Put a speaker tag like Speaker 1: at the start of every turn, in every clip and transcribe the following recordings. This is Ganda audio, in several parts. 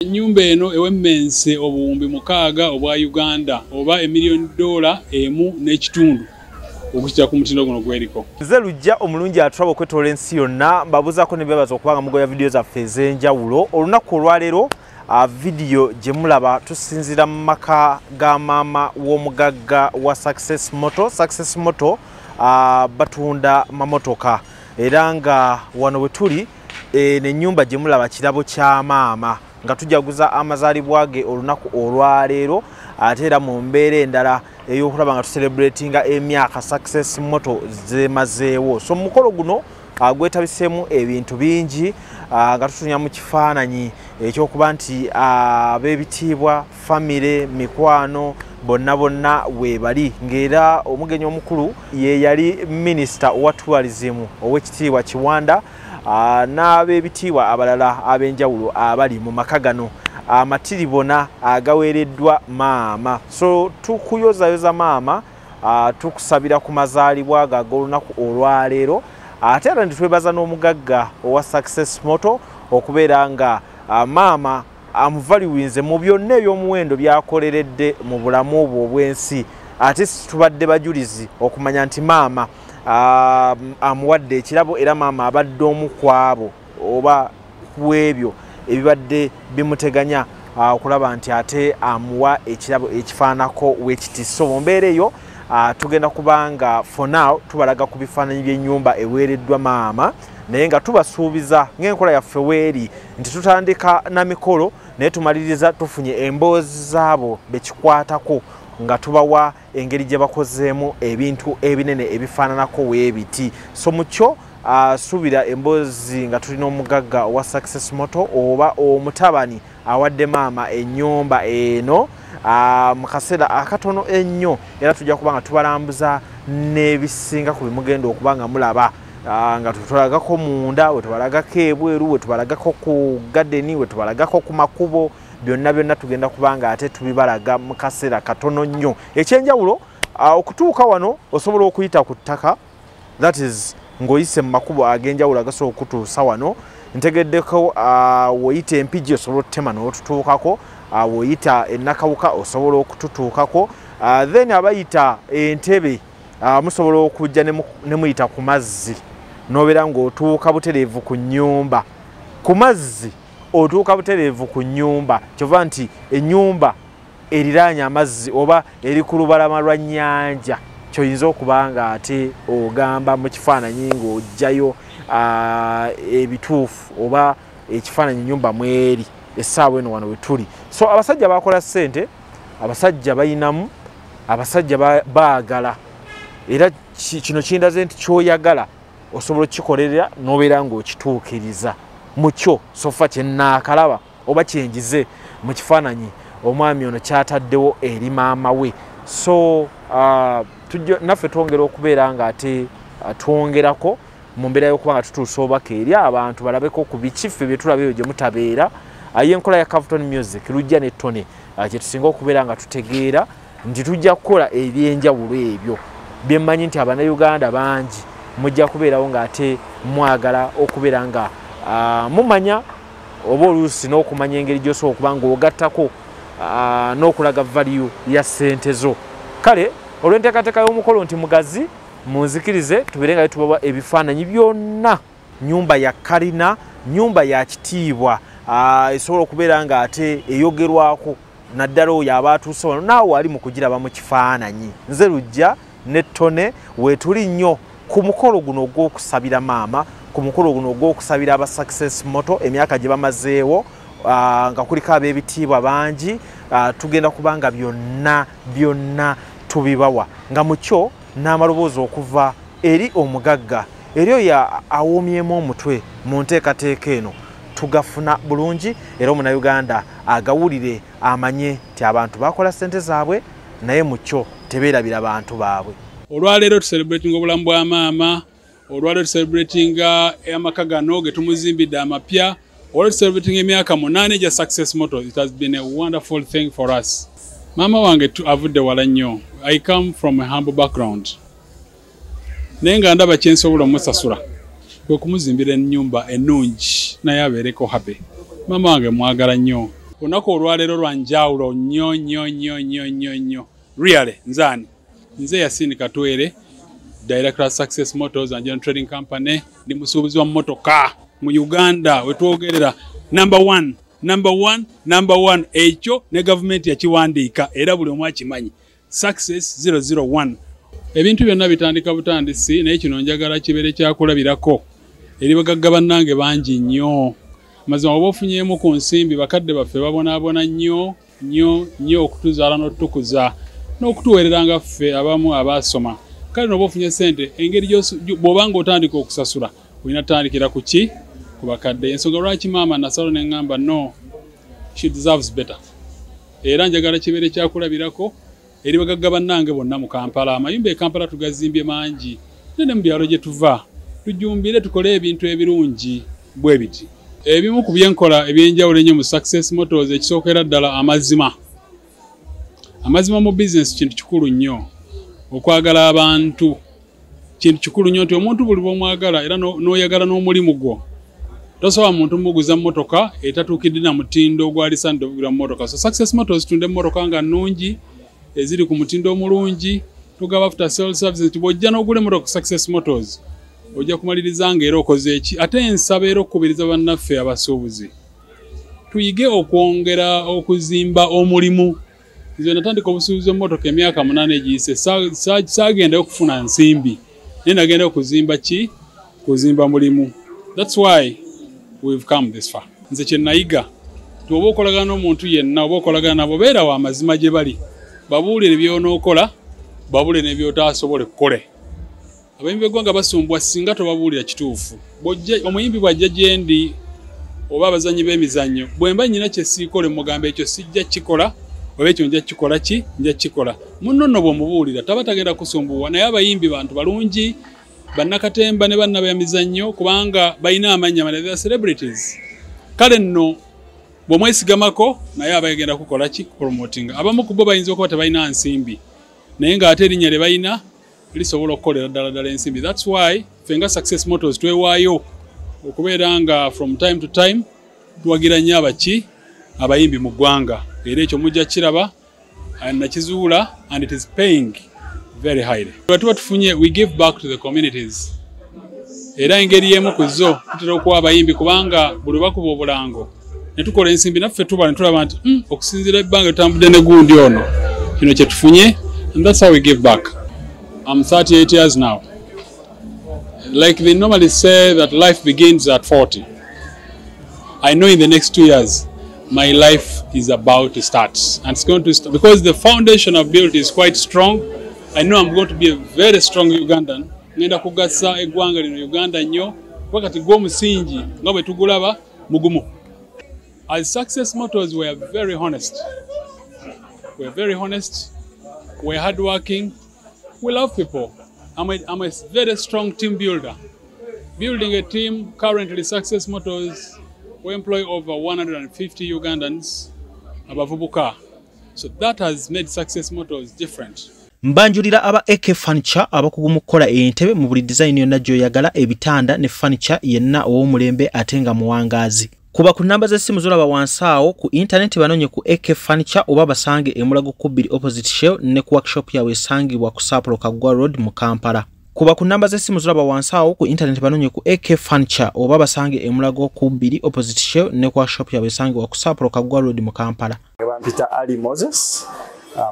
Speaker 1: Nyumba eno ewemmense obuwumbi mukaaga obwa Uganda oba $1,000,000 emu n'ekitundu okukira ku mutindo guno gweriko.
Speaker 2: Nze lujja omulungi atulaba okwetoola ensi yonna mbabuzaako ne beebaza okubanga mugoya vidiyo zaffe ez'enjawulo. Olunaku olwaleero vidiyo gye mulaba tusinzira mu maka ga maama w'omugagga wa Success Motor. Success Motor batunda mamotoka era nga wano we tuli n'ennyumba gye mulaba kirabo kya maama nga tujaguza amazaalibwa ge olunaku olwaleero ate era mu mbeera endala ey'okulaba nga tucelebratinga emyaka Success Motor zemazeewo. So mukolo guno gwetabiseemu ebintu bingi nga tutunya mu kifaananyi ekyokuba nti ab'ebitiibwa famire mikwano bonna weebali ng'era omugenyi omukulu ye yali minisita owa tourism ow'ekitiibwa Kiwanda n'ab'ebitiibwa abalala ab'enjawulo abali mu maka gano amatiribona agaweereddwa maama. So tukuyozayoza maama tukusabira ku mazaalibwa ge ag'olunaku olwaleero ate era netwebaza n'omugagga owa Success Motor okubeera nga maama amuvaliwinze mu byonna eby'omuwendo byakoleredde mu bulamu obwo obw'ensi ate tubadde bajulizi okumanya nti maama amuwadde ekirabo era maama abadde omu ku abo oba ku ebyo ebibadde bimuteganya okulaba nti ate amuwa ekirabo ekifaanako weekiti. So mu mbeera eyo tugenda kubanga for now tubalaga ku bifaananyi by'ennyumba eweereddwa maama naye nga tubasuubiza ng'enkola yaffe weeri nti tutandika na mikolo naye tumaliriza tufunye emboozi zaabo bekikwatako nga tubawa engeri gye bakozeemu ebintu ebinene ebifaananako weebiti. So mukyo suubira emboozi nga tulina omugagga owa Success Motor oba omutabani awadde maama ennyumba eno mu kaseera akatono ennyo era tujja kuba nga tubalambuza n'ebisinga ku bimugenda okuba nga mulaba nga tubalagako munda, we tubalagako ebweru, we tubalagako ku gadeni, we tubalagako ku makubo, byonna tugenda kubanga ate tubibalaga mu kaseera katono nnyo. Ekyenjawulo okutuuka wano osobola okuyita ku ttaka, that is ng'oyise mu makubo ag'enjawulo agasobola okutuusa wano. Ntegeddeko woyita empigi osobola okutema n'otutuukako, woyita ennakawuka osobola okututuukako, then abayita entebe musobola okujja ne muyita ku mazzi n'obeera ng'otuuka butereevu ku nnyumba. Ku mazzi otuuka butereevu ku nnyumba kyova nti ennyumba eriraanye amazzi oba eri ku lubalama lwa nnyanja kyoyinza okuba nga ate ogamba mu kifaananyi ng'ojjayo ebituufu oba ekifaananyi ennyumba mweri essaawa eno wano we tuli. So abasajja bakola ssente, abasajja bayinamu, abasajja baagala era kino kindaze nti kyoyagala osobola okikolerera n'obeera ng'okituukiriza mukyo. Sofa kyennaakalaba oba kyenjize mu kifaananyi omwami ono kyataddewo eri maama we. So naffe twongera okubeera nga ate twongerako mu mbeera y'okuba nga tutuusa obubaka eri abantu balabeko ku bikiffe bye tulabeeyo gye mutabeera. Y'enkola ya Capital Music lujja ne ttone kye tusinga okubeera nga tutegeera nti tujja kukola eby'enjawulo ebyo bye mmanyi nti Abannayuganda bangi mujja kubeerawo ng'ate mwagala okubeera nga mumanya oba oluusi n'okumanya engeri gy'osobola okuba ng'ogattako n'okulaga value ya ssente zo. Kale olw'enteekateeka y'omukolo nti mugazi munzikirize tubeere nga tubawa ebifaananyi byonna. Nnyumba ya kalina, nnyumba ya kitiibwa esobola okubeera ng'ate eyogerwako naddala oyo aba atuuse wano naawe ali mu kugiraba mu kifaananyi. Nze lujja ne ttone weetuli nnyo ku mukolo guno ogw'okusabira maama, ku mukolo guno ogw'okusabira aba Success Motor emyaka gye bamazeewo nga kuliko ab'ebitiibwa bangi. Tugenda kubanga byonna tubibawa nga mukyo n'amaloboozi okuva eri omugagga eri oyo awoomyemu omutwe mu nteekateeka eno tugafuna bulungi era Omunnayuganda agawulire amanye nti abantu bakola ssente zaabwe naye mukyo tebeerabira bantu baabwe.
Speaker 1: Olwaleero tucelebratinga obulamu bwa maama, olwaleero tucelebratinga amaka gano ge tumuzimbidde amapya, olwaleero tucelebratinga emyaka 8 gya Success Motor. It has been a wonderful thing for us. Maama wange avudde wala nnyo. I come from a humble background. Naye nga ndaba kyensobola omusasula kwe kumuzimbira ennyumba ennungi naye abeereko happy. Maama wange mwagala nnyo. Olunaku olwaleero lwa njawulo nnyo. Really, nze Yasin Katwere, Director of Success Motors and General Trading Company, ndi musuubuzi wa mmotoka mu Uganda wetwogerera number one ekyo ne government yakiwandiika era buli omu akimanyi. Success 001. Ebintu byonna bitandika butandisi naye kino njagala kibeere kyakulabirako eri bagagga bannange bangi nnyo. Mazima oba ofunyeemu ku nsimbi bakadde baffe babonaabona nnyo okutuzaala n'otukuza n'okutuweereranga ffe abamu abaasoma. Kale n'oba ofunye ssente engeri bw'obanga otandika okusasula olina tandikira ku ki? Ku bakadde. Ensonga lwaki maama nasalo ne ŋŋamba no, she deserves better. Era njagala kibeere kyakulabirako eri bagagga bannange bonna mu Kampala. Amayumba e Kampala tugazimbye mangi ne mu byalo gye tuva tujumbire tukole ebintu ebirungi bwe biti. Ebimu ku byenkola ebyenjawulo ennyo mu Success Motors ekisookera ddala amazima mu business kintu kikulu nnyo. Okwagala abantu kintu kikulu nnyo nti omuntu buli bw'omwagala era n'oyagala n'omulimu gwo tosobola muntu muguza mmotoka etatuukidde na mutindo ogwalisaanidde okugula mu mmotoka. So Success Motors tunda emmotoka nga nnungi eziri ku mutindo omulungi, tugaba after sales services. Nti bw'ojja n'ogula emmotoka Success Motors ojja kumaliriza nga era okoze eki. Ate ensaba era okukubiriza bannaffe abasuubuzi tuyige okwongera okuzimba omulimu. Nze natandika obusuubuzi bw'emmotoka emyaka 8 egiyise. Saagendayo okufuna nsimbi naye nagenda okuzimba ki? Kuzimba mulimu. That's why we've come this far. Nze kye nayiga nti oba okolagana n'omuntu yenna oba okolagana nabo beera wa mazima gye bali, babuulire by'onookola babule n'ebyotaasobole kukole. Abayimbi b'eggwanga basumbwa singa tobabuulira kituufu. Omuyimbi bw'ajja gye ndi oba abazannyi b'emizannyo bwe mba nnyina kye siikole mugamba ekyo sijja kikola oba ekyo nja kikola ki? Nja kikola. Munno nno bw'omubuulira taba tagenda kusumbuwa. Naye abayimbi bantu balungi, bannakatemba ne bannabemizannyo kubanga balina amannya amalala, celebrities. Kale nno bw'omwesigamako naye aba yagenda kukola ki? Promoting. Abamu ku bo bayinza okuba tebalina nsimbi naye ng'ate erinnya lye balina lisobola okukolera ddala ensimbi. That's why fenga Success Motors twewaayo okubeera nga from time to time tuwagira nnyo abayimbi mu ggwanga. Era ekyo mujja kiraba nakizuula and it is paying very highly. Tuba tufunye we give back to the communities. Era engeri emu ku zo tutera okuwa abayimbi kubanga buli bakuba obulango ne tukola ensimbi naffe tuba ne tulaba nti okusinziira ebbanga tutambudde ne gundi ono kino kye tufunye, and that's how we give back. I'm 38 years now. Like they normally say that life begins at 40. I know in the next 2 years my life is about to start, and it's going to start because the foundation I've built is quite strong. I know I'm going to be a very strong Ugandan. Ngenda kugasa eggwanga lino Uganda nnyo wakati gw'omusingi nga bwe tugulaba mugumu. As Success Motors, we are very honest. We're hardworking. We love people. I'm a very strong team builder. Building a team, currently Success Motors, we employ over 150 Ugandans abavubuka. So that has made Success Motors different.
Speaker 2: Mbanjulira aba AK Furniture abakugu mu kukola entebe mu buli design yonna gy'oyagala, ebitanda ne furniture yenna ow'omulembe ate nga muwangaazi. Kuba ku namba z'essimu zolaba wansi awo ku internet banonye ku AK Furniture oba basange e Mulago Kubiri opposite Shell ne ku workshop yawe esangibwa ku Sapolo Kaggwa Road mu Kampala. Kuba ku namba z'essimu zolaba wansi awo ku internet banonye ku AK Furniture oba basange e Mulago Kubiri opposite Shell ne ku workshop yawe esangibwa ku Sapolo Kaggwa Road mu Kampala.
Speaker 3: Peter Ali Moses,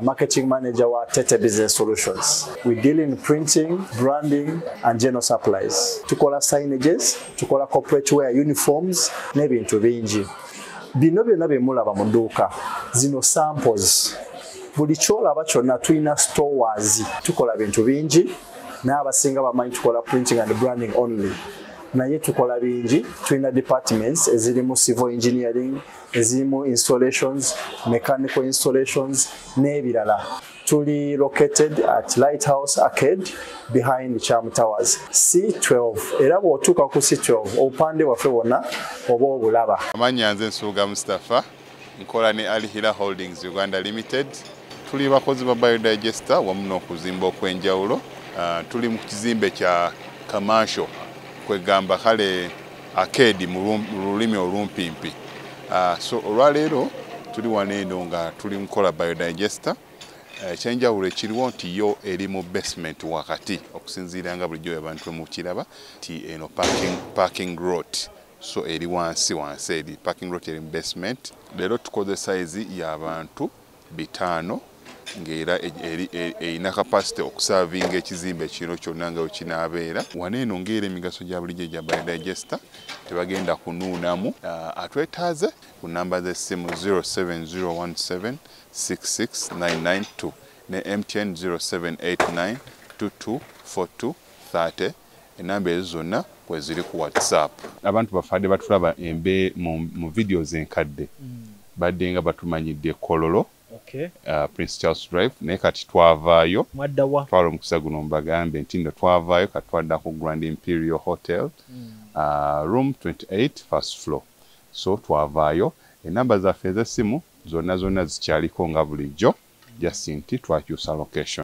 Speaker 3: marketing manager wa Tete Business Solutions. We deal in printing, branding, and general supplies. Tukola signages, tukola corporate wear uniforms, n'ebintu bingi. Bino byonna bye mulaba mu dduuka. Zino samples. Buli kyolaba kyonna tulina stores. Tukola bintu bingi. N'abasinga bamanyi tukola printing and branding only. Naye tukola bingi, tulina departments ezirimu civil engineering, ezirimu installations, mechanical installations, n'ebirala. Tuli located at Lighthouse Arcade behind Charm Towers, C12. Era bw'otuuka ku C12 obupande waffe bwonna oba obulaba.
Speaker 4: Amannya nze Nsuuga Mustafa, nkola ne Alihira Holdings Uganda Limited. Tuli bakozi ba biodigester wamu n'okuzimba okw'enjawulo. Tuli mu kizimbe kya commercial kwegamba kale arcade mu lulimi olumpimpi. So olwaleero tuli wano eno nga tuli mukola biodigester. Ekyenjawulo ekiriwo nti yo eri mu basement wakati okusinziira nga bulijjo abantu mu kiraba ti eno parking lot. So eri wansi eri parking lot eri mu basement. Leero tukoze size y'abantu 5 ng'era erina capacity okusavinga ekizimbe kino kyonna nga wekinaabeera. Wano eno ng'era emigaso gya bulijjo gya biodigester tebagenda kunuunamu. Atwetaaze ku namba z'essimu 07017669992 ne MTN 0789224230. Enamba ezo zonna kwe ziri ku WhatsApp. Abantu bafadde batulaba mu videos enkadde badde nga batumanyidde Kololo, Prince Charles Drive, naye kati twavaayo twala omukisa guno mbagambe nti nno twavaayo kati twadda ku Grand Imperial Hotel, room 28 first floor. So twavaayo. Enamba zaffe ez'essimu zonna zikyaliko nga bulijjo, just nti twakyusa location.